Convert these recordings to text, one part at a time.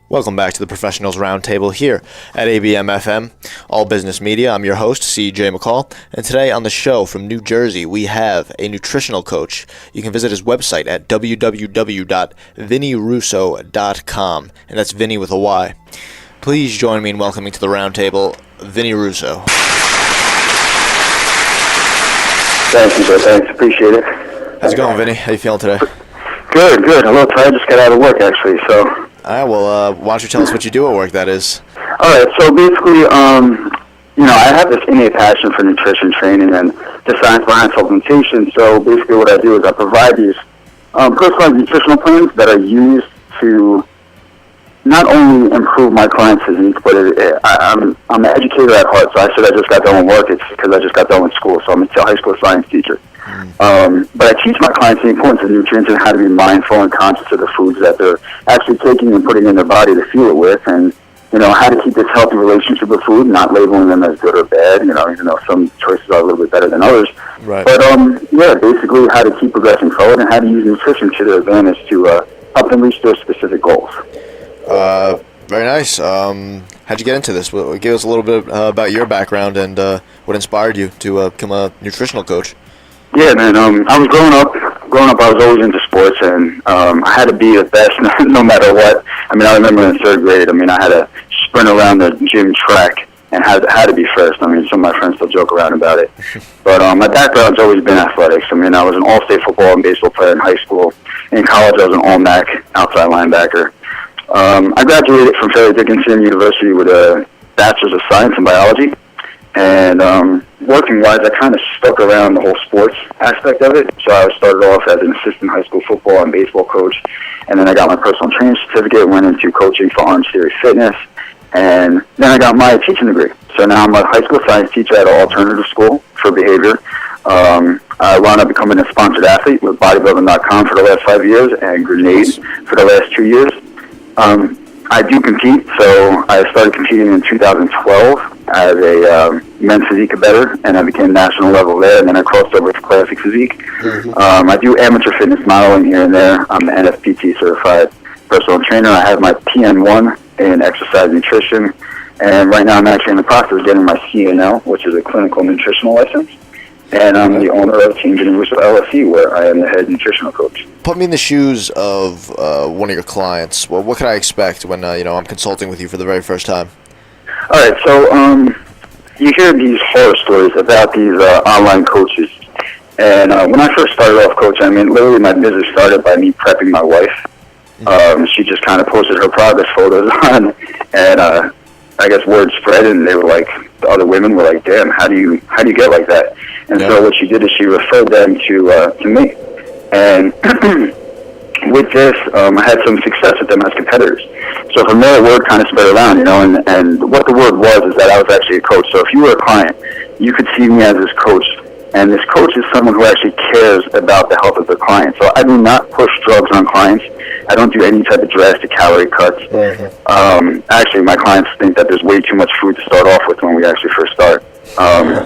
Welcome back to the Professionals Roundtable here at ABM-FM, All Business Media. I'm your host, CJ McCall, and today on the show from New Jersey, we have a nutritional coach. You can visit his website at www.vinnyrusso.com, and that's Vinny with a Y. Please join me in welcoming to the Roundtable, Vinny Russo. Thank you, sir. Thanks. Appreciate it. How's it going, Vinny? How you feeling today? Good. A little tired. Just got out of work, actually, so... All right, well, why don't you tell us what you do at work, that is? All right, so basically, I have this innate passion for nutrition training and the science behind supplementation. So basically what I do is I provide these personalized nutritional plans that are used to not only improve my client's physique, but I'm an educator at heart. So I said I just got done with work. It's because I just got done with school. So I'm a high school science teacher. But I teach my clients the importance of nutrients and how to be mindful and conscious of the foods that they're actually taking and putting in their body to fuel it with, and how to keep this healthy relationship with food, not labeling them as good or bad. Even though some choices are a little bit better than others. Right. But basically how to keep progressing forward and how to use nutrition to their advantage to help them reach their specific goals. Very nice. How'd you get into this? Give us a little bit about your background and what inspired you to become a nutritional coach. Yeah, man. I was growing up, I was always into sports, and I had to be the best no matter what. I remember in third grade, I had to sprint around the gym track and had to be first. Some of my friends still joke around about it. But my background's always been athletics. I was an all-state football and baseball player in high school. In college, I was an all-MAC outside linebacker. I graduated from Fairleigh Dickinson University with a Bachelor's of Science in Biology. And working-wise, I kind of stuck around the whole sports aspect of it. So I started off as an assistant high school football and baseball coach. And then I got my personal training certificate, went into coaching for Orange Theory Fitness. And then I got my teaching degree. So now I'm a high school science teacher at an alternative school for behavior. I wound up becoming a sponsored athlete with bodybuilding.com for the last 5 years and Grenade for the last 2 years. I do compete, so I started competing in 2012 as a men's physique competitor, and I became national level there, and then I crossed over to classic physique. I do amateur fitness modeling here and there. I'm an NFPT certified personal trainer. I have my PN1 in exercise nutrition, and right now I'm actually in the process of getting my CNL, which is a clinical nutritional license. And I'm the owner of Team Vinny Russo LLC, where I am the head nutritional coach. Put me in the shoes of one of your clients. Well, what can I expect when I'm consulting with you for the very first time? All right, so you hear these horror stories about these online coaches. And when I first started off coaching, literally my business started by me prepping my wife. She just kind of posted her progress photos on, and I guess word spread, and they were like, the other women were like, "Damn, how do you get like that?" And so what she did is she referred them to me, and with this, I had some success with them as competitors. So from there, word kind of spread around, and what the word was is that I was actually a coach. So if you were a client, you could see me as this coach, and this coach is someone who actually cares about the health of their client. So I do not push drugs on clients. I don't do any type of drastic calorie cuts. Actually, my clients think that there's way too much food to start off with when we actually first start.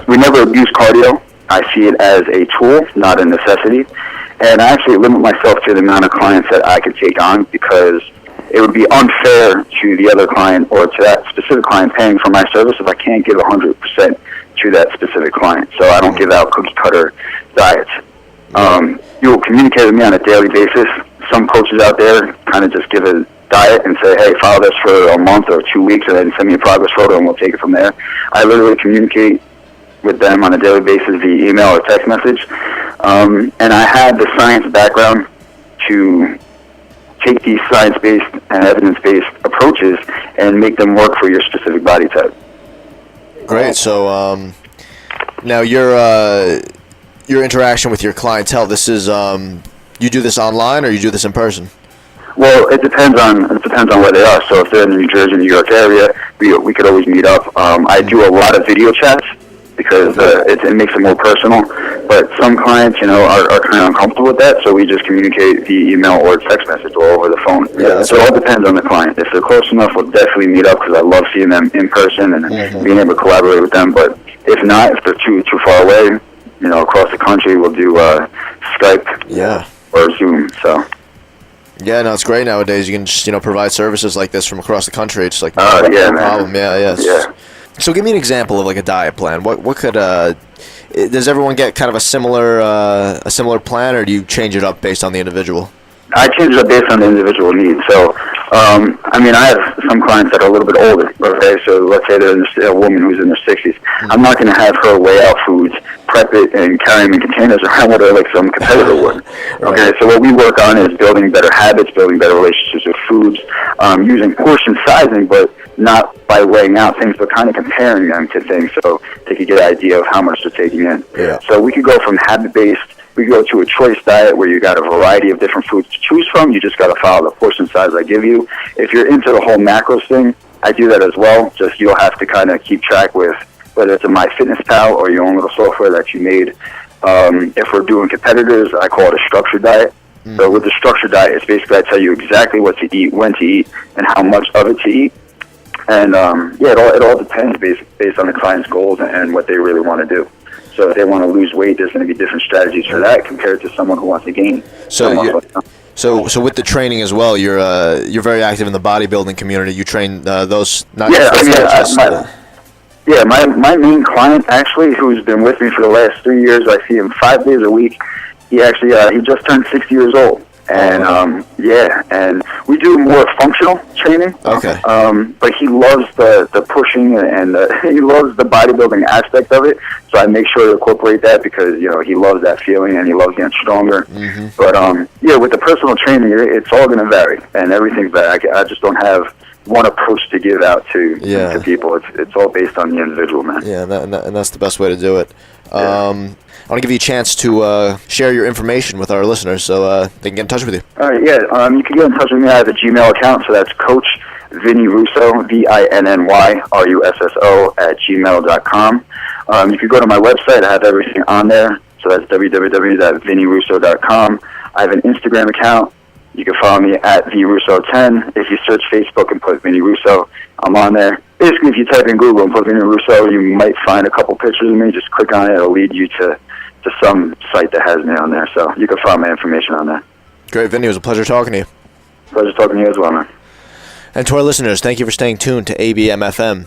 We never abuse cardio. I see it as a tool, not a necessity. And I actually limit myself to the amount of clients that I can take on, because it would be unfair to the other client or to that specific client paying for my service if I can't give 100% to that specific client. So I don't give out cookie-cutter diets. You will communicate with me on a daily basis. Some coaches out there kind of just give a diet and say, "Hey, follow this for a month or 2 weeks and then send me a progress photo and we'll take it from there." I literally communicate with them on a daily basis via email or text message. And I had the science background to take these science-based and evidence-based approaches and make them work for your specific body type. Great. So now your interaction with your clientele, this is you do this online or you do this in person? Well, it depends on where they are. So if they're in the New Jersey, New York area, we could always meet up. I do a lot of video chats because it makes it more personal. But some clients, are kind of uncomfortable with that, so we just communicate via email or text message or over the phone. Yeah, so it all depends on the client. If they're close enough, we'll definitely meet up because I love seeing them in person and being able to collaborate with them. But if not, if they're too far away, across the country, we'll do Skype or Zoom. So. Yeah, no, it's great nowadays. You can just, provide services like this from across the country. It's like Oh, yeah, no man. problem. Yeah. Yeah. So give me an example of like a diet plan. What could does everyone get kind of a similar plan, or do you change it up based on the individual? I change it up based on the individual needs. So, I have some clients that are a little bit older, okay? So let's say there's a woman who's in her 60s. I'm not going to have her weigh out foods, prep it, and carry them in containers around with her like some competitor would, okay? So what we work on is building better habits, building better relationships with foods, using portion sizing, but not by weighing out things, but kind of comparing them to things so they could get an idea of how much they're taking in. Yeah. So we could go from habit-based. We go to a choice diet where you got a variety of different foods to choose from. You just got to follow the portion size I give you. If you're into the whole macros thing, I do that as well. Just you'll have to kind of keep track with whether it's a MyFitnessPal or your own little software that you made. If we're doing competitors, I call it a structured diet. So with the structured diet, it's basically I tell you exactly what to eat, when to eat, and how much of it to eat. And it all depends based on the client's goals and what they really want to do. So if they want to lose weight, there's going to be different strategies for that compared to someone who wants to gain. So with the training as well, you're very active in the bodybuilding community. You train those. Not my main client actually, who's been with me for the last 3 years, I see him 5 days a week. He actually he just turned 60 years old. And and we do more functional training. Okay. But he loves the pushing and he loves the bodybuilding aspect of it. So I make sure to incorporate that because he loves that feeling and he loves getting stronger. Mm-hmm. But with the personal training, it's all going to vary and everything's vary. I just don't have one approach to give out to people. It's all based on the individual, man. Yeah, and that's the best way to do it. I want to give you a chance to share your information with our listeners so they can get in touch with you. All right, you can get in touch with me. I have a Gmail account, so that's Coach Vinny Russo, VINNYRUSSO @gmail.com. You can go to my website. I have everything on there, so that's www.vinnyrusso.com. I have an Instagram account. You can follow me at VRusso10. If you search Facebook and put Vinny Russo, I'm on there. Basically, if you type in Google and put Vinny Russo, you might find a couple pictures of me. Just click on it. It'll lead you to some site that has me on there. So you can find my information on there. Great, Vinny. It was a pleasure talking to you. Pleasure talking to you as well, man. And to our listeners, thank you for staying tuned to ABM-FM.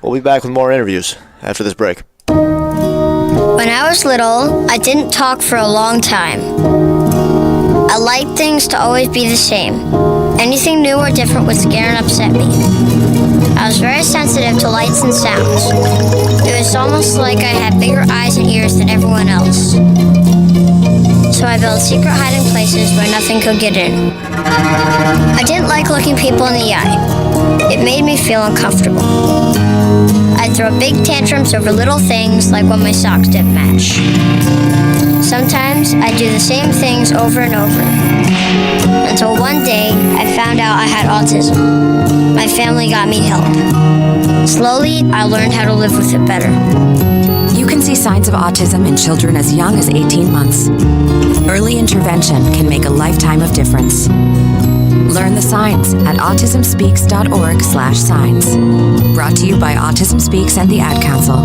We'll be back with more interviews after this break. When I was little, I didn't talk for a long time. I liked things to always be the same. Anything new or different would scare and upset me. I was very sensitive to lights and sounds. It was almost like I had bigger eyes and ears than everyone else. So I built secret hiding places where nothing could get in. I didn't like looking people in the eye. It made me feel uncomfortable. I'd throw big tantrums over little things like when my socks didn't match. Sometimes I'd do the same things over and over. Until one day, I found out I had autism. My family got me help. Slowly, I learned how to live with it better. You can see signs of autism in children as young as 18 months. Early intervention can make a lifetime of difference. Learn the signs at autismspeaks.org/signs. Brought to you by Autism Speaks and the Ad Council.